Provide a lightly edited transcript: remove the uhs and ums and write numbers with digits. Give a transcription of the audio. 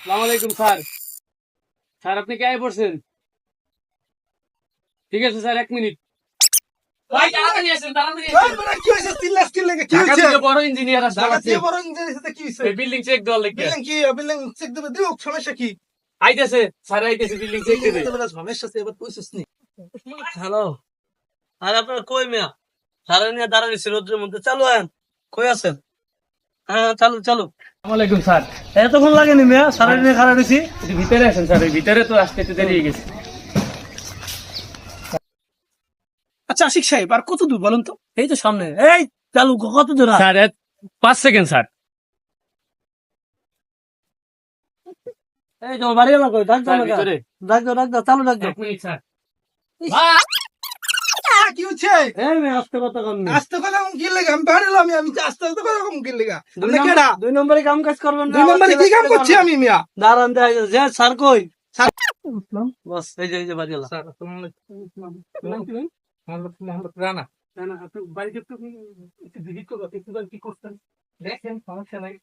আসসালামু আলাইকুম sir. Sir আপনি কে আয় পড়ছেন? ঠিক আছে স্যার, 1 মিনিট। ভাই তাড়াতাড়ি আসেন, তাড়াতাড়ি আসেন। কি হয়েছে? চিল্লাস কি লেগে? কি ঢাকা হয়েছে? থেকে বড় ইঞ্জিনিয়ার আসছে। ঢাকা থেকে বড় ইঞ্জিনিয়ার সাথে কি হয়েছে? বিল্ডিং চেক দেওয়ার লেগে বিল্ডিং কি? বিল্ডিং চেক দেবে দিও, সমস্যা কি? আইতেছে। স্যার আইতেছে, বিল্ডিং চেক দেবে। সমস্যা আছে, এবার কইছিস নি? হ্যালো, আর আপনার কই মিয়া? সারা নিয়ে দাঁড়াইছি রোদ্রের মধ্যে। চালু আছেন? কই আছেন? হ্যাঁ, চালু চালু। আসসালামু আলাইকুম স্যার। এতক্ষণ লাগেনি মিয়া, সারা নিয়ে খারাপ হয়েছি। একটু ভিতরে আসেন স্যার, এই ভিতরে তো আসতে একটু দেরি হয়ে গেছে। আচ্ছা আশিক সাহেব, আর কত দূর বলুন তো? এই তো সামনে। এই চালু, কত দূর? Sir 5 second sir. এই তোমার বাড়ি এলাকা কই? ডাক দাও স্যার না কেন? ভিতরে। ডাক দাও, ডাক দাও, চালু ডাক দাও। 1 মিনিট স্যার। কি হচ্ছে? এই মেয়ে আসতে কথা কম নেই। আস্তে কথা কম কি লেগে? আমি বাড়িলাম, আমি আস্তে আস্তে কথা কম কি লেগে? আপনি কেডা? দুই নম্বরে কাম কাজ করবেন না। 2 নম্বরে কি কাম করছি আমি মিয়া? দাঁড়ান দেখা যাচ্ছে। যে স্যার কই? স্যার। বস এই যে বাড়ি এলাকা। স্যার আসসালামু আলাইকুম। মোহাম্মদ রানা। না আপনি বাড়িতে একটু ভিজিট করবো, একটু কি করতেন দেখেন, সমস্যা নাই।